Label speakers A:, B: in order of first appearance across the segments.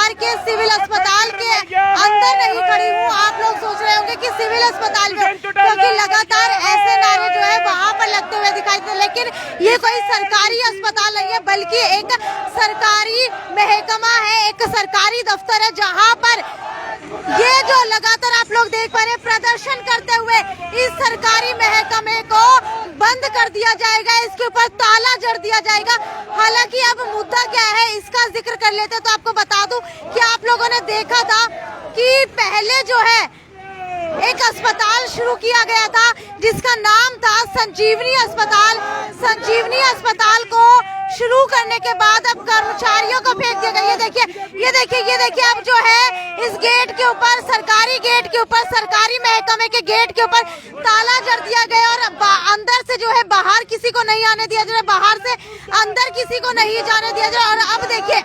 A: हरिद्वार के सिविल अस्पताल के अंदर नहीं खड़ी हूँ। आप लोग सोच रहे होंगे कि सिविल अस्पताल में, क्योंकि लगातार ऐसे नारे जो है वहाँ पर लगते हुए दिखाई देते, लेकिन ये कोई सरकारी अस्पताल नहीं है, बल्कि एक सरकारी महकमा है, एक सरकारी दफ्तर है, जहाँ पर ये जो लगातार आप लोग देख पा रहे हैं प्रदर्शन करते हुए इस सरकारी महकमे को बंद कर दिया जाएगा, इसके ऊपर ताला जड़ दिया जाएगा। हालांकि अब मुद्दा क्या है इसका जिक्र कर लेते तो आपको बता दूं कि आप लोगों ने देखा था कि पहले जो है एक अस्पताल शुरू किया गया था जिसका नाम था संजीवनी अस्पताल। संजीवनी अस्पताल को शुरू करने के बाद अब कर्मचारियों को फेंक दिया गया। ये देखिए अब जो है इस गेट के ऊपर, सरकारी गेट के ऊपर, सरकारी महकमे के गेट के ऊपर ताला जड़ दिया गया और अंदर से जो है बाहर किसी को नहीं आने दिया जा रहा, बाहर से अंदर किसी को नहीं जाने दिया जा रहा। और अब देखिए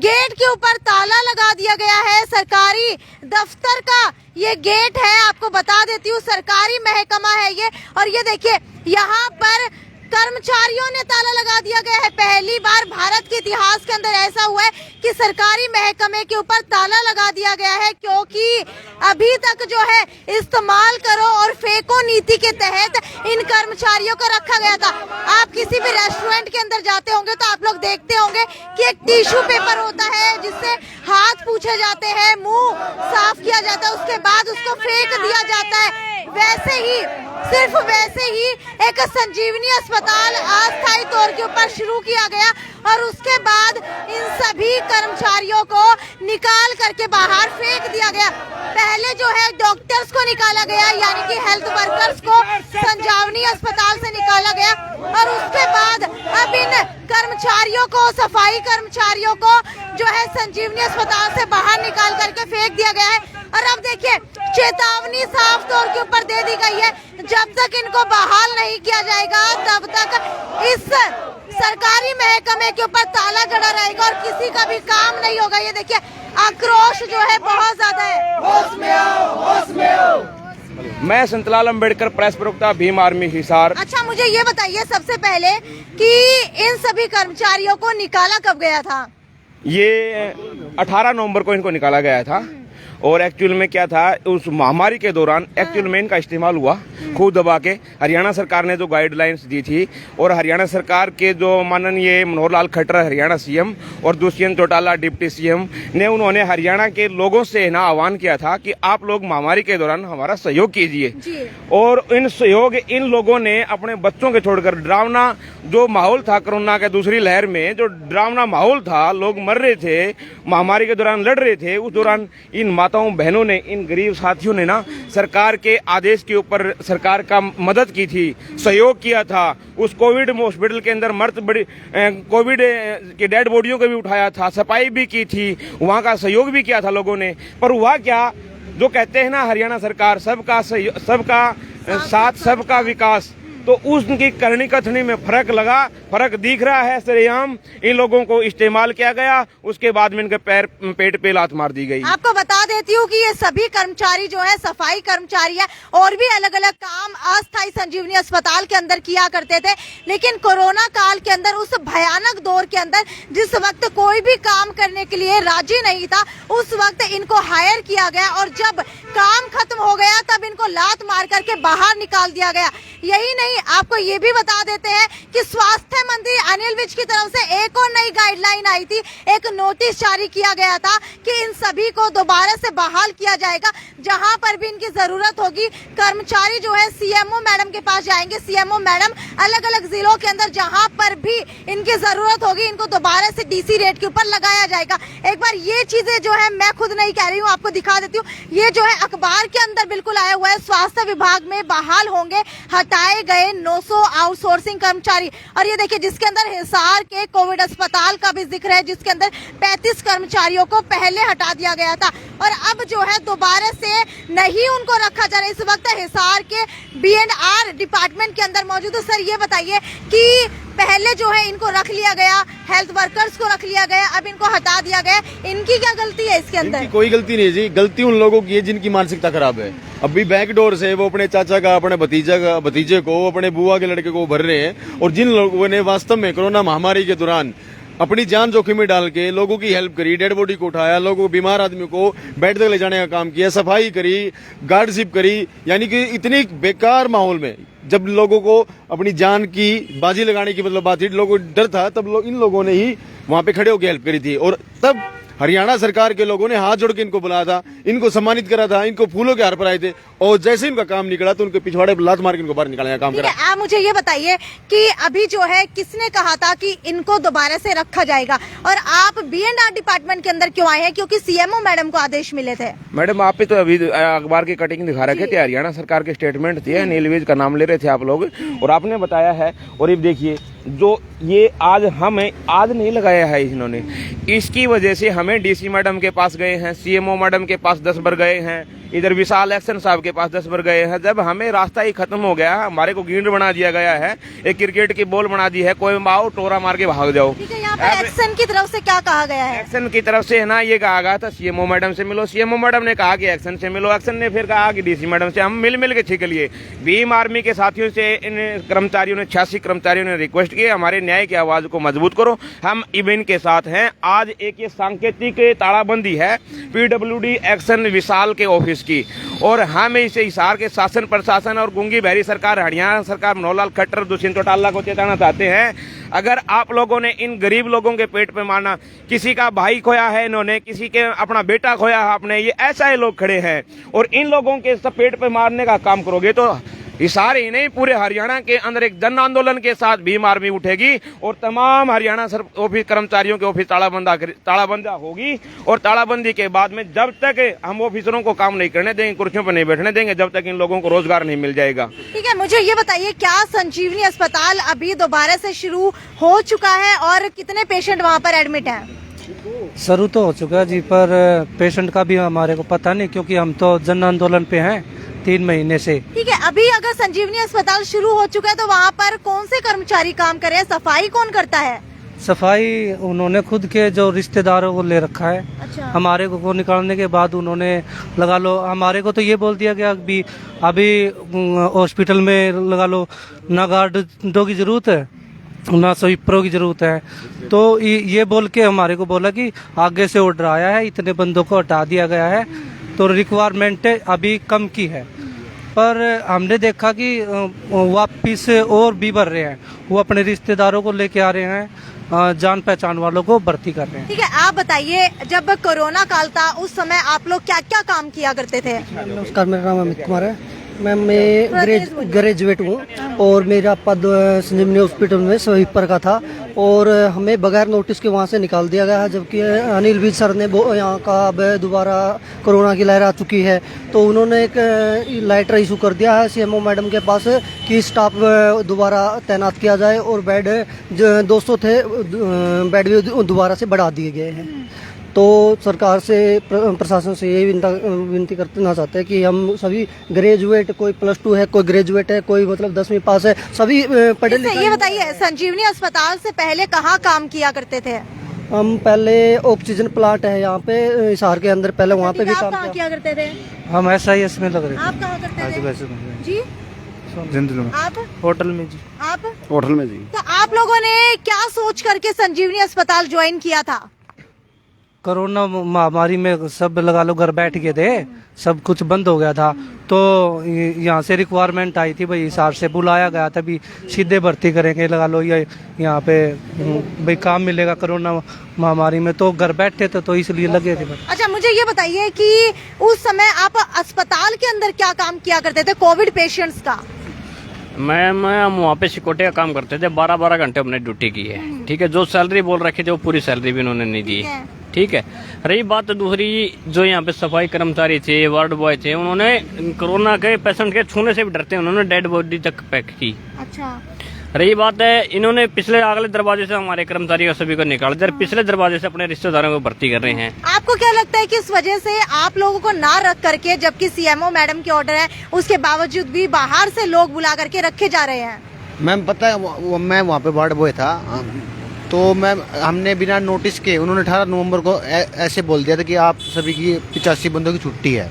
A: गेट के ऊपर ताला लगा दिया गया है। सरकारी दफ्तर का ये गेट है, आपको बता देती हूँ सरकारी महकमा है ये। और ये देखिए यहाँ पर कर्मचारियों ने ताला लगा दिया गया है। पहली बार भारत के इतिहास के अंदर ऐसा हुआ है कि सरकारी महकमे के ऊपर ताला लगा दिया गया है, क्योंकि अभी तक जो है इस्तेमाल करो और फेंको नीति के तहत इन कर्मचारियों को रखा गया था। आप किसी भी रेस्टोरेंट के अंदर जाते होंगे तो आप लोग देखते होंगे कि एक टिश्यू पेपर होता है जिससे हाथ पूछे जाते हैं, मुंह साफ किया जाता है, उसके बाद उसको फेंक दिया जाता है। वैसे ही, सिर्फ वैसे ही एक संजीवनी अस्पताल अस्थायी तौर के ऊपर शुरू किया गया और उसके बाद इन सभी कर्मचारियों को निकाल करके बाहर फेंक दिया गया। पहले जो है डॉक्टर्स को निकाला गया, यानी कि हेल्थ वर्कर्स को संजीवनी अस्पताल से निकाला गया और उसके बाद अब इन कर्मचारियों को, सफाई कर्मचारियों को जो है संजीवनी अस्पताल से बाहर निकाल करके फेंक दिया गया है। और अब देखिए चेतावनी साफ तौर के ऊपर दे दी गई है, जब तक इनको बहाल नहीं किया जाएगा तब तक इस सरकारी महकमे के ऊपर ताला जड़ा रहेगा और किसी का भी काम नहीं होगा। ये देखिए आक्रोश जो है बहुत ज्यादा है।
B: होश में आओ, होश में आओ।
C: मैं संतलाल अंबेडकर प्रेस प्रवक्ता भीम आर्मी हिसार।
A: अच्छा, मुझे ये बताइए सबसे पहले कि इन सभी कर्मचारियों को निकाला कब गया था?
C: ये 18 नवंबर को इनको निकाला गया था और एक्चुअल में क्या था, उस महामारी के दौरान एक्चुअल में इनका इस्तेमाल हुआ खूब दबा के। हरियाणा सरकार ने जो गाइडलाइंस दी थी और हरियाणा सरकार के जो माननीय मनोहर लाल खट्टर हरियाणा सीएम और दुष्यंत चौटाला डिप्टी सीएम ने, उन्होंने हरियाणा के लोगों से ना आह्वान किया था कि आप लोग महामारी के दौरान हमारा सहयोग कीजिए। और इन लोगों ने अपने बच्चों के छोड़कर, डरावना जो माहौल था कोरोना के दूसरी लहर में, जो डरावना माहौल था, लोग मर रहे थे, महामारी के दौरान लड़ रहे थे, उस दौरान इन माताओं बहनों ने, इन गरीब साथियों ने ना सरकार के आदेश के ऊपर सरकार का मदद की थी, सहयोग किया था। उस कोविड हॉस्पिटल के अंदर कोविड की डेड बॉडियों को भी उठाया था, सफाई भी की थी, वहां का सहयोग भी किया था लोगों ने। पर हुआ क्या, जो कहते हैं ना हरियाणा सरकार सबका साथ सबका विकास, तो उसकी करनी कथनी में फर्क दिख रहा है। सरेआम इन लोगों को इस्तेमाल किया गया, उसके बाद में इनके पेट पे लात मार दी गई।
A: आपको बता देती हूँ कि ये सभी कर्मचारी जो है सफाई कर्मचारी है और भी अलग अलग काम अस्थायी संजीवनी अस्पताल के अंदर किया करते थे, लेकिन कोरोना काल के अंदर, उस भयानक दौर के अंदर जिस वक्त कोई भी काम करने के लिए राजी नहीं था, उस वक्त इनको हायर किया गया और जब काम खत्म हो गया तब इनको लात मार करके बाहर निकाल दिया गया। यही नहीं, आपको ये भी बता देते हैं कि स्वास्थ्य मंत्री अनिल विज की तरफ से एक और नई गाइडलाइन आई थी, एक नोटिस जारी किया गया था कि इन सभी को दोबारा से बहाल किया जाएगा। जहां पर भी इनकी जरूरत होगी, कर्मचारी जो है सीएमओ मैडम के पास जाएंगे। सीएमओ मैडम अलग अलग जिलों के अंदर जहां पर भी इनकी जरूरत होगी, इनको दोबारा से डीसी रेट के ऊपर लगाया जाएगा। एक बार ये चीजें जो है मैं खुद नहीं कह रही हूँ, आपको दिखा देती हूँ। ये जो है अखबार के अंदर बिल्कुल आया हुआ है, स्वास्थ्य विभाग में बहाल होंगे हटाए गए 900 आउटसोर्सिंग कर्मचारी। और ये देखिए जिसके अंदर हिसार के कोविड अस्पताल का भी जिक्र है, जिसके अंदर 35 कर्मचारियों को पहले हटा दिया गया था और अब जो है दोबारा से नहीं उनको रखा जा रहा है। इस वक्त हिसार के B&R डिपार्टमेंट के अंदर मौजूद है। सर ये बताइए कि पहले जो है इनको रख लिया गया, हेल्थ वर्कर्स को रख लिया गया, अब इनको हटा दिया गया, इनकी क्या गलती है इसके अंदर?
D: कोई गलती नहीं जी, गलती उन लोगों की है जिनकी मानसिकता खराब है। अभी बैकडोर से वो अपने चाचा का, अपने भतीजे को, अपने बुआ के लड़के को भर रहे हैं। और जिन लोगों ने वास्तव में कोरोना महामारी के दौरान अपनी जान जोखिम में डाल के लोगों की हेल्प करी, डेड बॉडी को उठाया, लोगों को, बीमार आदमी को बेड तक ले जाने का काम किया, सफाई करी, गार्डशिप करी। यानी कि इतनी बेकार माहौल में जब लोगों को अपनी जान की बाजी लगाने की मतलब बात थी, लोगों को डर था, तब इन लोगों ने ही वहां पे खड़े होकर हेल्प करी थी। और तब हरियाणा सरकार के लोगों ने हाथ जोड़ के इनको बुलाया था, इनको सम्मानित करा था, इनको फूलों के हार पहनाए थे। और जैसे इनका काम निकला तो उनके पिछवाड़े लात मार के इनको बाहर निकालने का काम करा।
A: आप मुझे ये बताइए कि अभी जो है किसने कहा था कि इनको दोबारा से रखा जाएगा, और आप B&R डिपार्टमेंट के अंदर क्यों आए हैं? क्योंकि CMO मैडम को आदेश मिले थे।
C: मैडम आप ही तो अभी अखबार की कटिंग दिखा रखे थे, हरियाणा सरकार के स्टेटमेंट थी, अनिल विज का नाम ले रहे थे आप लोग, और आपने बताया है। और ये देखिए जो ये आज हमें आज नहीं लगाया है इन्होंने, इसकी वजह से हमें DC मैडम के पास गए हैं, CMO मैडम के पास 10 बार गए हैं, इधर विशाल एक्शन साहब के पास 10 बार गए हैं। जब हमें रास्ता ही खत्म हो गया, हमारे को गींड बना दिया गया है, एक क्रिकेट की बॉल बना दी है, कोई आओ टोरा मार के भाग जाओ।
A: ठीक है, यहाँ पे एक्शन की तरफ से क्या कहा गया है?
C: एक्शन की तरफ से है ना, ये कहा गया था CMO मैडम से मिलो, CMO मैडम ने कहा कि एक्शन से मिलो, एक्शन ने फिर कहा कि DC मैडम से। हम मिल के ठीक लिए। भीम आर्मी के साथियों से इन कर्मचारियों ने 86 कर्मचारियों ने रिक्वेस्ट की, हमारे न्याय की आवाज को मजबूत करो, हम इवेंट के साथ हैं। आज एक ये सांकेतिक तालाबंदी है PWD एक्शन विशाल के ऑफिस की, और हम इसे हिसार के शासन प्रशासन और गुंगी बहरी सरकार, हरियाणा सरकार, मनोहर लाल खट्टर, दुष्यंत चौटाला को चेताना चाहते हैं, अगर आप लोगों ने इन गरीब लोगों के पेट पे मारना, किसी का भाई खोया है इन्होंने, किसी के अपना बेटा खोया है आपने, ये ऐसा ही लोग खड़े हैं, और इन लोगों के सब पेट पे मारने का काम करोगे तो हिसार ही नहीं पूरे हरियाणा के अंदर एक जन आंदोलन के साथ भीम आर्मी उठेगी, और तमाम हरियाणा ऑफिस कर्मचारियों के ऑफिस तालाबंदी होगी। और तालाबंदी के बाद में जब तक हम ऑफिसरों को काम नहीं करने देंगे, कुर्सियों पर नहीं बैठने देंगे, जब तक इन लोगों को रोजगार नहीं मिल जाएगा।
A: ठीक है, मुझे ये बताइए क्या संजीवनी अस्पताल अभी दोबारा से शुरू हो चुका है, और कितने पेशेंट वहाँ पर एडमिट हैं?
E: शुरू तो हो चुका है जी, पर पेशेंट का भी हमारे को पता नहीं, क्योंकि हम तो जन आंदोलन पे हैं 3 महीने से।
A: ठीक है, अभी अगर संजीवनी अस्पताल शुरू हो चुका है तो वहाँ पर कौन से कर्मचारी काम कर रहे हैं? सफाई कौन करता है?
E: सफाई उन्होंने खुद के जो रिश्तेदारों को ले रखा है।
A: अच्छा।
E: हमारे को निकालने के बाद उन्होंने लगा लो, हमारे को तो ये बोल दिया गया अभी हॉस्पिटल में लगा लो ना गार्डों की जरूरत है ना स्वीपरों की जरूरत है। तो ये बोल के हमारे को बोला कि आगे से ऑर्डर आया है, इतने बंदों को हटा दिया गया है, तो रिक्वायरमेंट अभी कम की है। पर हमने देखा कि वापिस और भी बढ़ रहे हैं, वो अपने रिश्तेदारों को लेके आ रहे हैं, जान पहचान वालों को भर्ती कर रहे हैं।
A: ठीक है, आप बताइए जब कोरोना काल था उस समय आप लोग क्या क्या काम किया करते थे?
F: नमस्कार, मेरा नाम अमित कुमार है। मैं ग्रेजुएट हूँ और मेरा पद संजीवनी हॉस्पिटल में स्वीपर का था, और हमें बगैर नोटिस के वहाँ से निकाल दिया गया है। जबकि अनिल विज सर ने यहाँ का अब दोबारा कोरोना की लहर आ चुकी है, तो उन्होंने एक लेटर इशू कर दिया है CMO मैडम के पास कि स्टाफ दोबारा तैनात किया जाए, और बेड जो 200 थे बेड भी दोबारा से बढ़ा दिए गए हैं। तो सरकार से, प्रशासन से ये विनती करना चाहते हैं कि हम सभी ग्रेजुएट, कोई +2 है, कोई ग्रेजुएट है, कोई मतलब 10वीं पास है, सभी पढ़े लिखे।
A: ये बताइए संजीवनी अस्पताल से पहले कहाँ काम किया करते थे?
F: हम पहले ऑक्सीजन प्लांट है यहाँ पे हिसार के अंदर, पहले वहाँ पे भी काम
A: किया करते थे।
E: हम SIS में लग रहे थे।
A: आप कहाँ करते थे जी? आप
E: होटल में जी।
A: आप
D: होटल में जी।
A: तो आप लोगों ने क्या सोच करके संजीवनी अस्पताल ज्वाइन किया था?
E: कोरोना महामारी में सब लगा लो घर बैठ गए थे, सब कुछ बंद हो गया था, तो यहाँ से रिक्वायरमेंट आई थी, भाई हिसार से बुलाया गया था, भी सीधे भर्ती करेंगे लगा लो, ये यहाँ पे भाई काम मिलेगा कोरोना महामारी में, तो घर बैठे थे तो इसलिए लगे थे।
A: अच्छा, मुझे ये बताइए कि उस समय आप अस्पताल के अंदर क्या काम किया करते थे कोविड पेशेंट्स का?
G: मैम हम वहाँ पे सिक्योरिटी का काम करते थे, 12-12 घंटे हमने ड्यूटी की है। ठीक है, जो सैलरी बोल रखी थी वो पूरी सैलरी भी उन्होंने नहीं दी। ठीक है, रही बात दूसरी, जो यहाँ पे सफाई कर्मचारी थे, वार्ड बॉय थे, उन्होंने कोरोना के पेशेंट के छूने से भी डरते, उन्होंने डेड बॉडी तक पैक की।
A: अच्छा।
G: रही बात है, इन्होंने पिछले अगले दरवाजे से हमारे कर्मचारियों सभी को निकाल दिया, पिछले दरवाजे से अपने रिश्तेदारों को भर्ती कर रहे हैं।
A: आपको क्या लगता है कि इस वजह से आप लोगों को ना रख करके, जबकि CMO मैडम के ऑर्डर है, उसके बावजूद भी बाहर से लोग बुला करके रखे जा रहे हैं?
H: मैम पता है, मैं वहाँ पे वार्ड बॉय था, तो मैम हमने बिना नोटिस के, उन्होंने 18 नवंबर को ऐसे बोल दिया था कि आप सभी की 85 बंदों की छुट्टी है।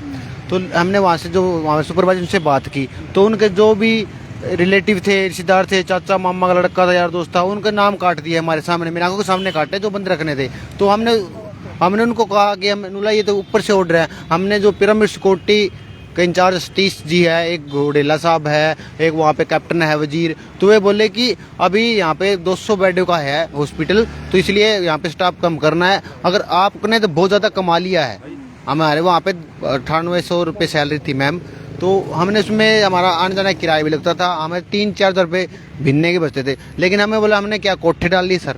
H: तो हमने वहाँ से जो वहाँ सुपरवाइजर से बात की, तो उनके जो भी रिलेटिव थे, रिश्तेदार थे, चाचा मामा का लड़का था, यार दोस्त था, उनका नाम काट दिया हमारे सामने, मेरे आंखों के सामने काटे जो बंद रखने थे। तो हमने उनको कहा कि हम नुला ये तो ऊपर से ऑर्डर है। हमने जो पिरामिड सिक्योरिटी का इंचार्ज सतीश जी है, एक घोडेला साहब है, एक वहाँ पे कैप्टन है वजीर, तो वे बोले कि अभी यहाँ पे 200 बेडों का है हॉस्पिटल, तो इसलिए यहाँ पे स्टाफ कम करना है। अगर आपने तो बहुत ज़्यादा कमा लिया है, हमारे वहाँ पे 9800 रुपये सैलरी थी मैम, तो हमने उसमें हमारा आने जाने किराया भी लगता था, हमें 3-4 हज़ार रुपये भिन्ने के बचते थे। लेकिन हमें बोला हमने क्या कोठे डाल ली सर,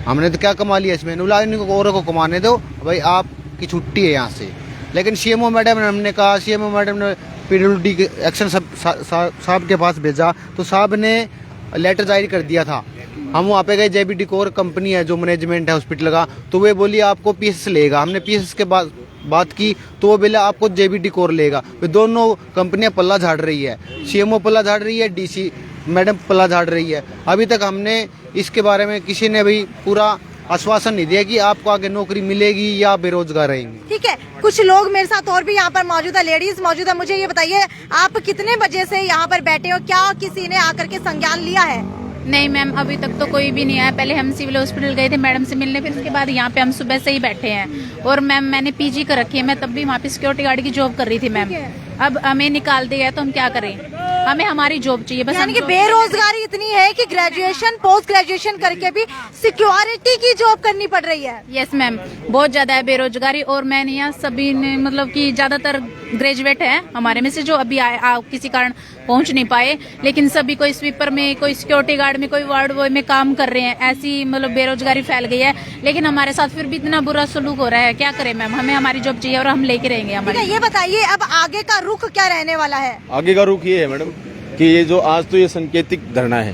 H: हमने तो क्या कमा लिया इसमें, नुला इनको औरों को कमाने दो भाई, आपकी छुट्टी है यहाँ से। लेकिन सीएमओ मैडम ने, हमने कहा सीएमओ मैडम ने पीडब्ल्यूडी के एक्शन साहब के पास भेजा, तो साहब ने लेटर जारी कर दिया था। हम वहाँ पे गए, जेबीडी कोर कंपनी है जो मैनेजमेंट है हॉस्पिटल का, तो वे बोली आपको पीएसएस लेगा। हमने पीएसएस के बाद बात की तो वो बोला आपको जेबीडी कोर लेगा। वे दोनों कंपनियां पल्ला झाड़ रही है, सीएमओ पल्ला झाड़ रही है, डीसी मैडम पल्ला झाड़ रही है। अभी तक हमने इसके बारे में किसी ने भी पूरा आश्वासन नहीं दिया कि आपको आगे नौकरी मिलेगी या बेरोजगार रहेंगे।
A: ठीक है, कुछ लोग मेरे साथ और भी यहाँ पर मौजूद है, लेडीज मौजूद है। मुझे ये बताइए आप कितने बजे से यहाँ पर बैठे हो, क्या किसी ने आकर के संज्ञान लिया है?
I: नहीं मैम, अभी तक तो कोई भी नहीं आया। पहले हम सिविल हॉस्पिटल गए थे मैडम से मिलने, फिर उसके बाद यहाँ पे हम सुबह से ही बैठे हैं। और मैम मैंने पीजी कर रखी है, मैं तब भी वहाँ पे सिक्योरिटी गार्ड की जॉब कर रही थी मैम। अब हमें निकाल दिया है तो हम क्या करें, हमें हमारी जॉब चाहिए बस।
A: यानी कि बेरोजगारी इतनी है कि ग्रेजुएशन पोस्ट ग्रेजुएशन करके भी सिक्योरिटी की जॉब करनी पड़ रही है।
I: यस मैम, बहुत ज्यादा है बेरोजगारी। और मैंने यहाँ सभी ने मतलब कि ज्यादातर ग्रेजुएट है हमारे में से जो अभी किसी कारण पहुंच नहीं पाए, लेकिन सभी कोई स्वीपर में, कोई सिक्योरिटी गार्ड में, कोई वार्ड बॉय में काम कर रहे हैं। ऐसी मतलब बेरोजगारी फैल गई है, लेकिन हमारे साथ फिर भी इतना बुरा सलूक हो रहा है। क्या करें मैम, हमें हमारी जॉब चाहिए और हम लेके रहेंगे हमारी।
A: ये बताइए अब आगे का रुख क्या रहने वाला है?
D: आगे का रुख ये है मैडम कि ये जो आज तो ये संकेतिक धरना है,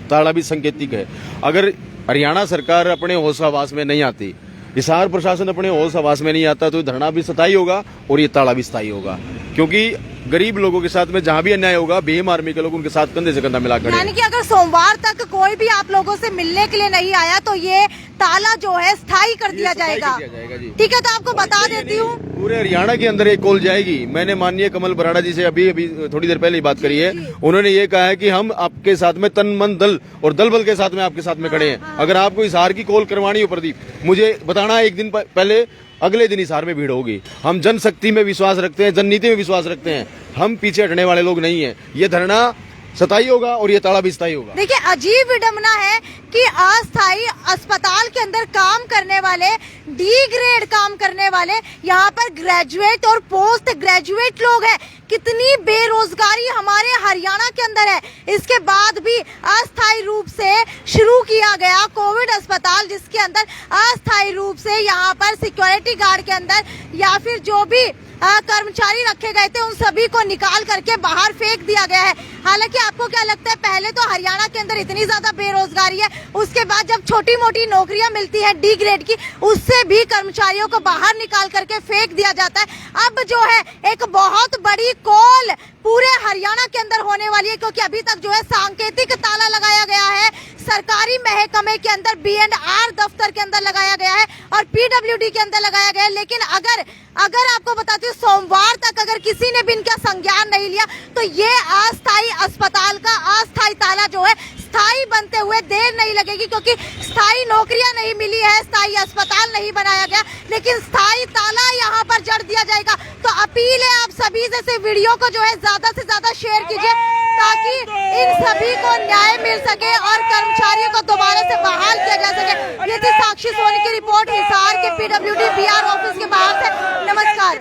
D: ताड़ा भी संकेतिक है। अगर हरियाणा सरकार अपने होश आवास में नहीं आती, हिसार प्रशासन अपने होश आवास में नहीं आता, तो धरना भी स्थायी होगा और ये ताड़ा भी स्थायी होगा। क्योंकि गरीब लोगों के साथ में जहाँ भी अन्याय होगा, भीम आर्मी के लोग उनके साथ कंधे से कंधा मिला खड़े हैं।
A: यानी कि अगर सोमवार तक कोई भी आप लोगों से मिलने के लिए नहीं आया तो ये ताला जो है स्थायी कर दिया जाएगा। ठीक है, तो आपको बता देती हूँ
D: पूरे हरियाणा के अंदर एक कॉल जाएगी। मैंने माननीय कमल बराड़ा जी से अभी थोड़ी देर पहले ही बात करी है। उन्होंने ये कहा है कि हम आपके साथ में तन मन दल और दल बल के साथ में आपके साथ में खड़े हैं। अगर आपको हिसार की कॉल करवानी हो प्रदीप, मुझे बताना, एक दिन पहले अगले दिन हिसार में भीड़ होगी। हम जनशक्ति में विश्वास रखते हैं, जननीति में विश्वास रखते हैं, हम पीछे हटने वाले लोग नहीं हैं। ये धरना स्थायी होगा और ये ताला भी स्थायी होगा।
A: देखिए, अजीब विडम्बना है कि अस्थायी अस्पताल के अंदर काम करने वाले, डी ग्रेड काम करने वाले, यहाँ पर ग्रेजुएट और पोस्ट ग्रेजुएट लोग हैं। कितनी बेरोजगारी हमारे हरियाणा के अंदर है। इसके बाद भी अस्थायी रूप से शुरू किया गया कोविड अस्पताल, जिसके अंदर अस्थायी रूप से यहाँ पर सिक्योरिटी गार्ड के अंदर या फिर जो भी कर्मचारी रखे गए थे उन सभी को निकाल करके बाहर फेंक दिया गया है। हालांकि आपको क्या लगता है, पहले तो हरियाणा के अंदर इतनी ज्यादा बेरोजगारी है, उसके बाद जब छोटी मोटी नौकरियां मिलती हैं डी ग्रेड की, उससे भी कर्मचारियों को बाहर निकाल करके फेंक दिया जाता है। अब जो है एक बहुत बड़ी कॉल पूरे हरियाणा के अंदर होने वाली है, क्योंकि अभी तक जो है सांकेतिक ताला लगाया गया है सरकारी महकमे के अंदर, B&R दफ्तर के अंदर लगाया गया है और पीडब्ल्यूडी के अंदर लगाया गया है। लेकिन अगर आपको बताती हूँ, सोमवार तक अगर किसी ने भी इनका संज्ञान नहीं लिया तो ये अस्थायी अस्पताल का अस्थायी ताला जो है स्थायी बनते हुए देर नहीं लगेगी, क्योंकि स्थायी नौकरियां नहीं मिली है, स्थायी अस्पताल नहीं बनाया गया, लेकिन स्थायी ताला यहाँ पर जड़ दिया जाएगा। तो अपील है आप सभी से, वीडियो को जो है ज्यादा से ज्यादा शेयर कीजिए ताकि इन सभी को न्याय मिल सके और कर्मचारियों को दोबारा से बहाल किया जा सके। ये थी साक्षी सोनी की रिपोर्ट हिसार के पीडब्ल्यूडी BR ऑफिस के बाहर से। नमस्कार।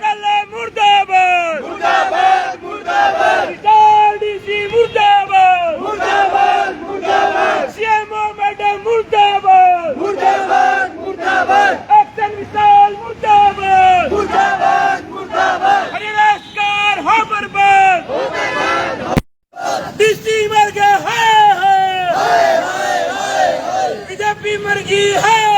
B: मुर्दाबाद मुर्दाबाद मुर्दाबाद, डीसी मुर्दाबाद मुर्दाबाद मुर्दाबाद, सीएमओ मैडम मुर्दाबाद मुर्दाबाद मुर्दाबाद, एक्शन विशाल मुर्दाबाद मुर्दाबाद मुर्दाबाद, हरियाणा सरकार हो बर्बाद हो बर्बाद, डीसी मर गया है, बीजेपी मर गई है।